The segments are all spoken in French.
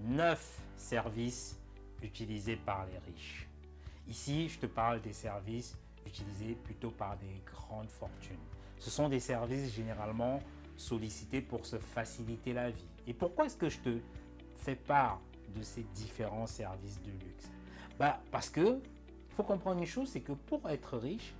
9 services utilisés par les riches. Ici, je te parle des services utilisés plutôt par des grandes fortunes. Ce sont des services généralement sollicités pour se faciliter la vie. Et pourquoi est-ce que je te fais part de ces différents services de luxe? Parce que il faut comprendre une chose, c'est que pour être riche,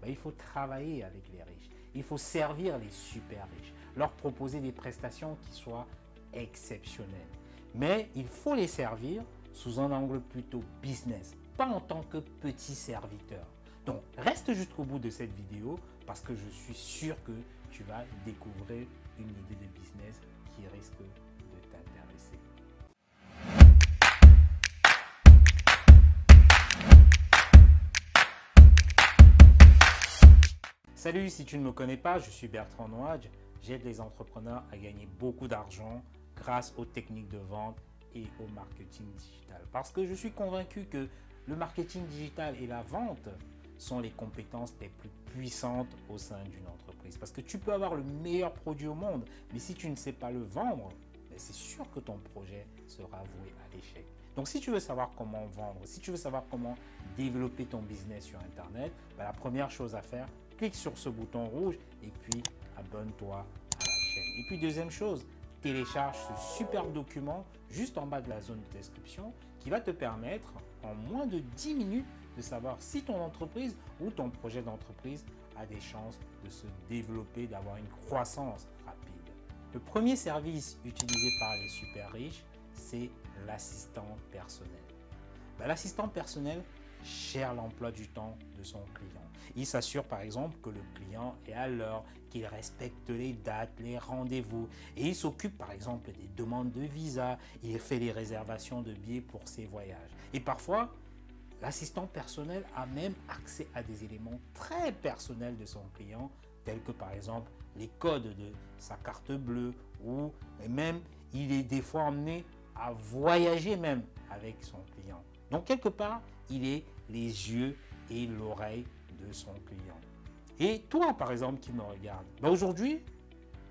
il faut travailler avec les riches. Il faut servir les super riches, leur proposer des prestations qui soient exceptionnelles. Mais il faut les servir sous un angle plutôt business, pas en tant que petit serviteur. Donc, reste jusqu'au bout de cette vidéo parce que je suis sûr que tu vas découvrir une idée de business qui risque de t'intéresser. Salut, si tu ne me connais pas, je suis Bertrand Nouadj. J'aide les entrepreneurs à gagner beaucoup d'argent grâce aux techniques de vente et au marketing digital. Parce que je suis convaincu que le marketing digital et la vente sont les compétences les plus puissantes au sein d'une entreprise. Parce que tu peux avoir le meilleur produit au monde, mais si tu ne sais pas le vendre, c'est sûr que ton projet sera voué à l'échec. Donc si tu veux savoir comment vendre, si tu veux savoir comment développer ton business sur Internet, la première chose à faire, clique sur ce bouton rouge et puis abonne-toi à la chaîne. Et puis deuxième chose, télécharge ce superbe document juste en bas de la zone de description qui va te permettre en moins de 10 minutes de savoir si ton entreprise ou ton projet d'entreprise a des chances de se développer, d'avoir une croissance rapide. Le premier service utilisé par les super riches, c'est l'assistant personnel. L'assistant personnel gère l'emploi du temps de son client. Il s'assure par exemple que le client est à l'heure, qu'il respecte les dates, les rendez-vous et il s'occupe par exemple des demandes de visa, il fait les réservations de billets pour ses voyages. Et parfois, l'assistant personnel a même accès à des éléments très personnels de son client, tels que par exemple les codes de sa carte bleue ou même il est des fois emmené à voyager même avec son client. Donc quelque part, il est les yeux et l'oreille de son client. Et toi, par exemple, qui me regarde, aujourd'hui,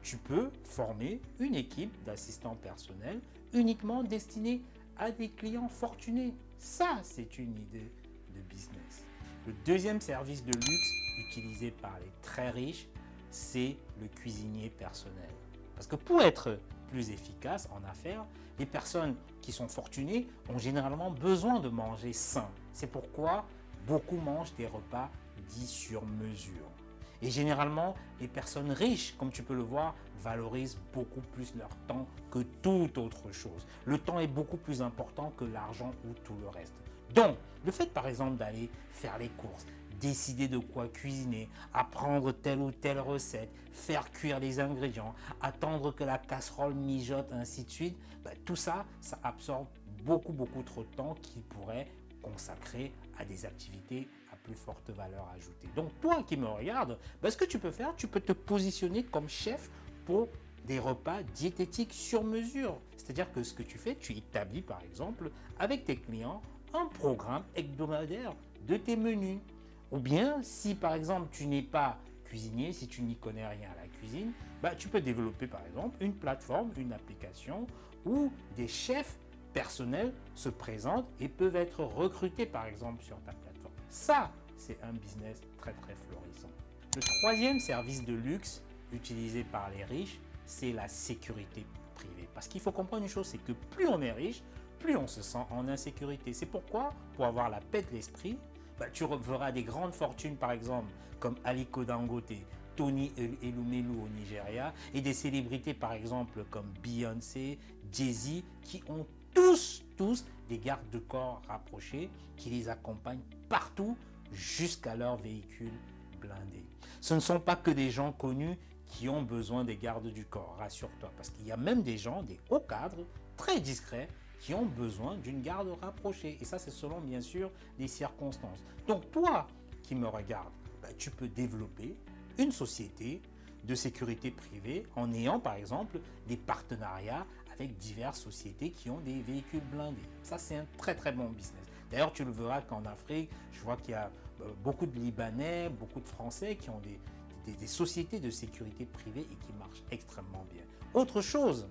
tu peux former une équipe d'assistants personnels uniquement destinée à des clients fortunés. Ça, c'est une idée de business. Le deuxième service de luxe utilisé par les très riches, c'est le cuisinier personnel. Parce que pour être plus efficace en affaires, les personnes qui sont fortunées ont généralement besoin de manger sain. C'est pourquoi beaucoup mangent des repas dits sur mesure. Et généralement, les personnes riches, comme tu peux le voir, valorisent beaucoup plus leur temps que toute autre chose. Le temps est beaucoup plus important que l'argent ou tout le reste. Donc, le fait par exemple d'aller faire les courses, décider de quoi cuisiner, apprendre telle ou telle recette, faire cuire les ingrédients, attendre que la casserole mijote, ainsi de suite, tout ça, ça absorbe beaucoup trop de temps qui pourrait consacrer à des activités à plus forte valeur ajoutée. Donc toi qui me regardes, ce que tu peux faire, tu peux te positionner comme chef pour des repas diététiques sur mesure. C'est-à-dire que ce que tu fais, tu établis par exemple avec tes clients un programme hebdomadaire de tes menus. Ou bien si par exemple tu n'es pas cuisinier, si tu n'y connais rien à la cuisine, tu peux développer par exemple une plateforme, une application où des chefs personnels se présentent et peuvent être recrutés par exemple sur ta plateforme. Ça, c'est un business très florissant. Le troisième service de luxe utilisé par les riches, c'est la sécurité privée. Parce qu'il faut comprendre une chose, c'est que plus on est riche, plus on se sent en insécurité. C'est pourquoi, pour avoir la paix de l'esprit, tu verras des grandes fortunes par exemple comme Aliko Dangote, Tony Elumelu au Nigeria et des célébrités par exemple comme Beyoncé, Jay-Z qui ont tous des gardes de corps rapprochés qui les accompagnent partout jusqu'à leur véhicule blindé. Ce ne sont pas que des gens connus qui ont besoin des gardes du corps, rassure-toi, parce qu'il y a même des gens, des hauts cadres très discrets qui ont besoin d'une garde rapprochée. Et ça, c'est selon bien sûr les circonstances. Donc toi qui me regardes, tu peux développer une société de sécurité privée en ayant par exemple des partenariats avec diverses sociétés qui ont des véhicules blindés. Ça, c'est un très bon business. D'ailleurs, tu le verras qu'en Afrique, je vois qu'il y a beaucoup de Libanais, beaucoup de Français qui ont des sociétés de sécurité privée et qui marchent extrêmement bien. Autre chose,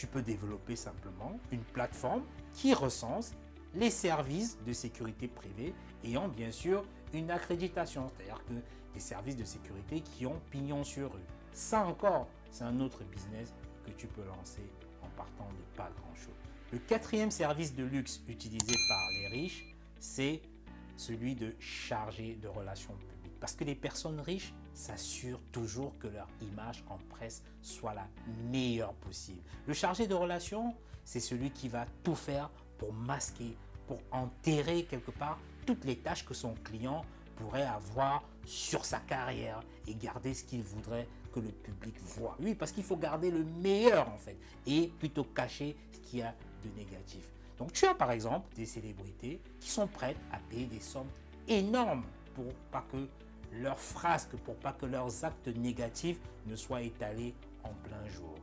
tu peux développer simplement une plateforme qui recense les services de sécurité privée ayant bien sûr une accréditation, c'est-à-dire que des services de sécurité qui ont pignon sur rue. Ça encore, c'est un autre business que tu peux lancer en partant de pas grand-chose. Le quatrième service de luxe utilisé par les riches, c'est celui de chargé de relations publiques. Parce que les personnes riches s'assurent toujours que leur image en presse soit la meilleure possible. Le chargé de relations, c'est celui qui va tout faire pour masquer, pour enterrer quelque part toutes les tâches que son client pourrait avoir sur sa carrière et garder ce qu'il voudrait que le public voit. Oui, parce qu'il faut garder le meilleur en fait et plutôt cacher ce qu'il y a de négatif. Donc tu as par exemple des célébrités qui sont prêtes à payer des sommes énormes pour pas que leurs frasques, pour pas que leurs actes négatifs ne soient étalés en plein jour.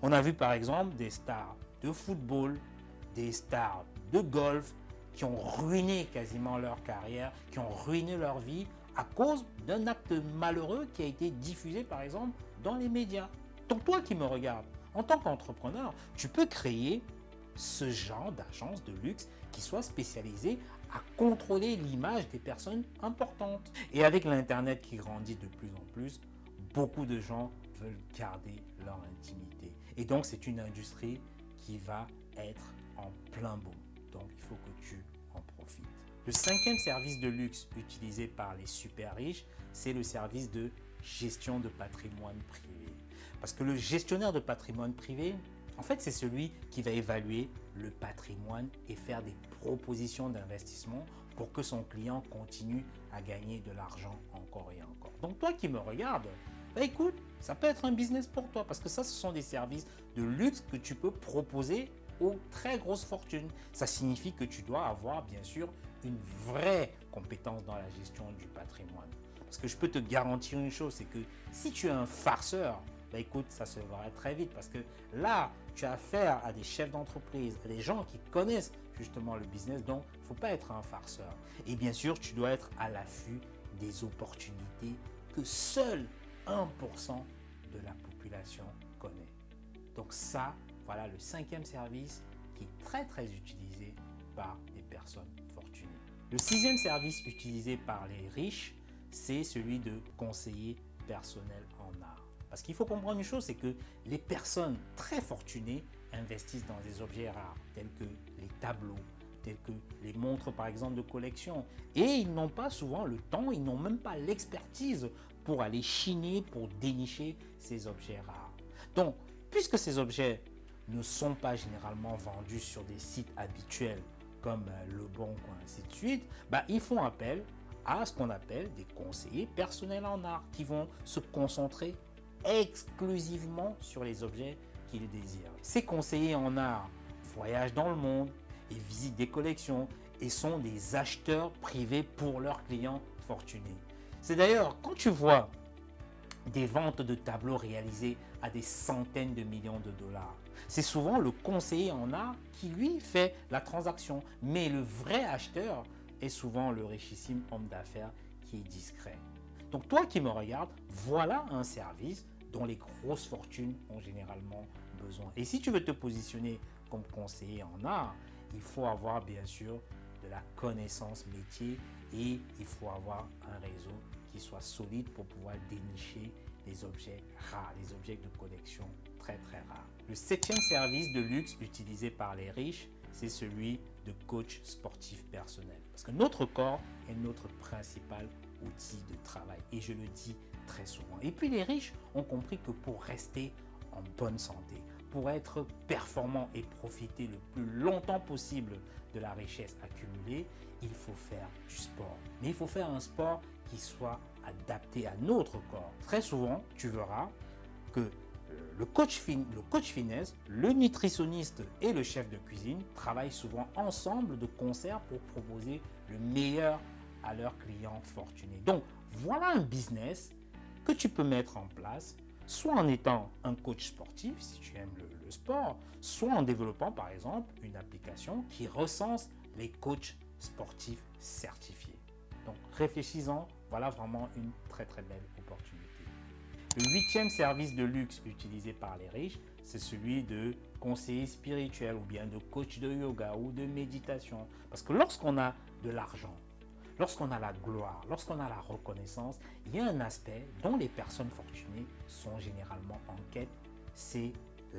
On a vu par exemple des stars de football, des stars de golf qui ont ruiné quasiment leur carrière, qui ont ruiné leur vie à cause d'un acte malheureux qui a été diffusé par exemple dans les médias. Donc toi qui me regardes, en tant qu'entrepreneur, tu peux créer ce genre d'agence de luxe qui soit spécialisée à contrôler l'image des personnes importantes. Et avec l'Internet qui grandit de plus en plus, beaucoup de gens veulent garder leur intimité. Et donc c'est une industrie qui va être en plein boom. Donc il faut que tu en profites. Le cinquième service de luxe utilisé par les super riches, c'est le service de gestion de patrimoine privé. Parce que le gestionnaire de patrimoine privé, en fait, c'est celui qui va évaluer le patrimoine et faire des propositions d'investissement pour que son client continue à gagner de l'argent encore et encore. Donc toi qui me regardes, bah écoute, ça peut être un business pour toi parce que ça, ce sont des services de luxe que tu peux proposer aux très grosses fortunes. Ça signifie que tu dois avoir bien sûr une vraie compétence dans la gestion du patrimoine. Parce que je peux te garantir une chose, c'est que si tu es un farceur, bah écoute, ça se verra très vite parce que là, tu as affaire à des chefs d'entreprise, à des gens qui connaissent justement le business, donc il ne faut pas être un farceur. Et bien sûr, tu dois être à l'affût des opportunités que seul 1% de la population connaît. Donc ça, voilà le cinquième service qui est très utilisé par les personnes fortunées. Le sixième service utilisé par les riches, c'est celui de conseiller personnel en art. Parce qu'il faut comprendre une chose, c'est que les personnes très fortunées investissent dans des objets rares, tels que les tableaux, tels que les montres par exemple de collection. Et ils n'ont pas souvent le temps, ils n'ont même pas l'expertise pour aller chiner, pour dénicher ces objets rares. Donc, puisque ces objets ne sont pas généralement vendus sur des sites habituels comme Le Bon Coin, ainsi de suite, bah, ils font appel à ce qu'on appelle des conseillers personnels en art qui vont se concentrer exclusivement sur les objets qu'ils désirent. Ces conseillers en art voyagent dans le monde et visitent des collections et sont des acheteurs privés pour leurs clients fortunés. C'est d'ailleurs quand tu vois des ventes de tableaux réalisées à des centaines de millions de dollars, c'est souvent le conseiller en art qui lui fait la transaction, mais le vrai acheteur est souvent le richissime homme d'affaires qui est discret. Donc toi qui me regardes, voilà un service dont les grosses fortunes ont généralement besoin. Et si tu veux te positionner comme conseiller en art, il faut avoir bien sûr de la connaissance métier et il faut avoir un réseau qui soit solide pour pouvoir dénicher les objets rares, les objets de collection très rares. Le septième service de luxe utilisé par les riches, c'est celui de coach sportif personnel. Parce que notre corps est notre principal outil de travail et je le dis très souvent. Et puis les riches ont compris que pour rester en bonne santé, pour être performant et profiter le plus longtemps possible de la richesse accumulée, il faut faire du sport. Mais il faut faire un sport qui soit adapté à notre corps. Très souvent, tu verras que le coach fitness, le nutritionniste et le chef de cuisine travaillent souvent ensemble de concert pour proposer le meilleur à leurs clients fortunés. Donc, voilà un business que tu peux mettre en place, soit en étant un coach sportif, si tu aimes le sport, soit en développant par exemple une application qui recense les coachs sportifs certifiés. Donc, réfléchis-en, voilà vraiment une très belle opportunité. Le huitième service de luxe utilisé par les riches, c'est celui de conseiller spirituel ou bien de coach de yoga ou de méditation. Parce que lorsqu'on a de l'argent, lorsqu'on a la gloire, lorsqu'on a la reconnaissance, il y a un aspect dont les personnes fortunées sont généralement en quête, c'est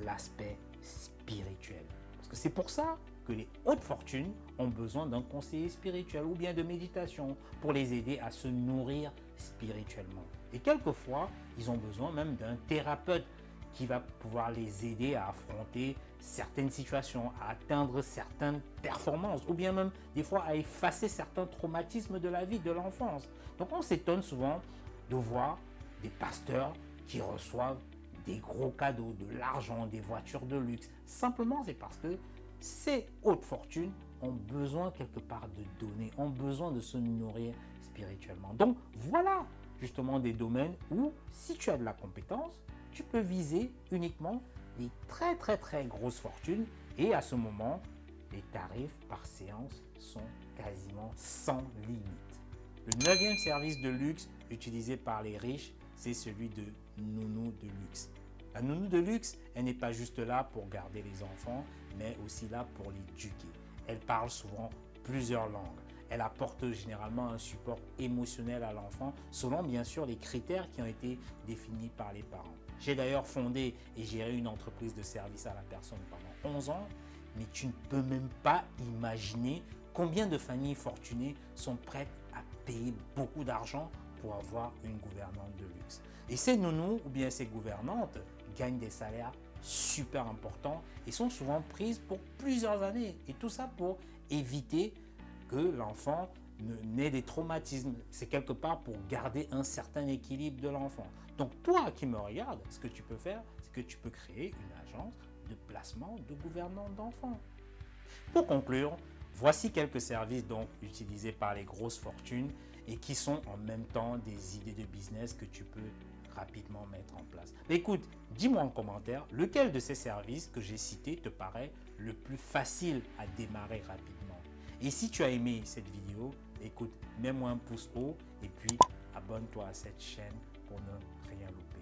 l'aspect spirituel. Parce que c'est pour ça que les hautes fortunes ont besoin d'un conseiller spirituel ou bien de méditation pour les aider à se nourrir spirituellement. Et quelquefois, ils ont besoin même d'un thérapeute qui va pouvoir les aider à affronter certaines situations, à atteindre certaines performances ou bien même des fois à effacer certains traumatismes de la vie, de l'enfance. Donc on s'étonne souvent de voir des pasteurs qui reçoivent des gros cadeaux, de l'argent, des voitures de luxe. Simplement, c'est parce que ces hautes fortunes ont besoin quelque part de donner, ont besoin de se nourrir spirituellement. Donc voilà justement des domaines où si tu as de la compétence, tu peux viser uniquement les très grosses fortunes et à ce moment, les tarifs par séance sont quasiment sans limite. Le 9e service de luxe utilisé par les riches, c'est celui de nounou de luxe. La nounou de luxe, elle n'est pas juste là pour garder les enfants, mais aussi là pour les éduquer. Elle parle souvent plusieurs langues. Elle apporte généralement un support émotionnel à l'enfant, selon bien sûr les critères qui ont été définis par les parents. J'ai d'ailleurs fondé et géré une entreprise de service à la personne pendant 11 ans, mais tu ne peux même pas imaginer combien de familles fortunées sont prêtes à payer beaucoup d'argent pour avoir une gouvernante de luxe. Et ces nounous ou bien ces gouvernantes gagnent des salaires super importants et sont souvent prises pour plusieurs années. Et tout ça pour éviter que l'enfant n'ait des traumatismes. C'est quelque part pour garder un certain équilibre de l'enfant. Donc toi qui me regardes, ce que tu peux faire, c'est que tu peux créer une agence de placement de gouvernante d'enfants. Pour conclure, voici quelques services donc utilisés par les grosses fortunes et qui sont en même temps des idées de business que tu peux rapidement mettre en place. Mais écoute, dis-moi en commentaire lequel de ces services que j'ai cités te paraît le plus facile à démarrer rapidement. Et si tu as aimé cette vidéo, écoute, mets-moi un pouce haut et puis abonne-toi à cette chaîne pour ne rien louper.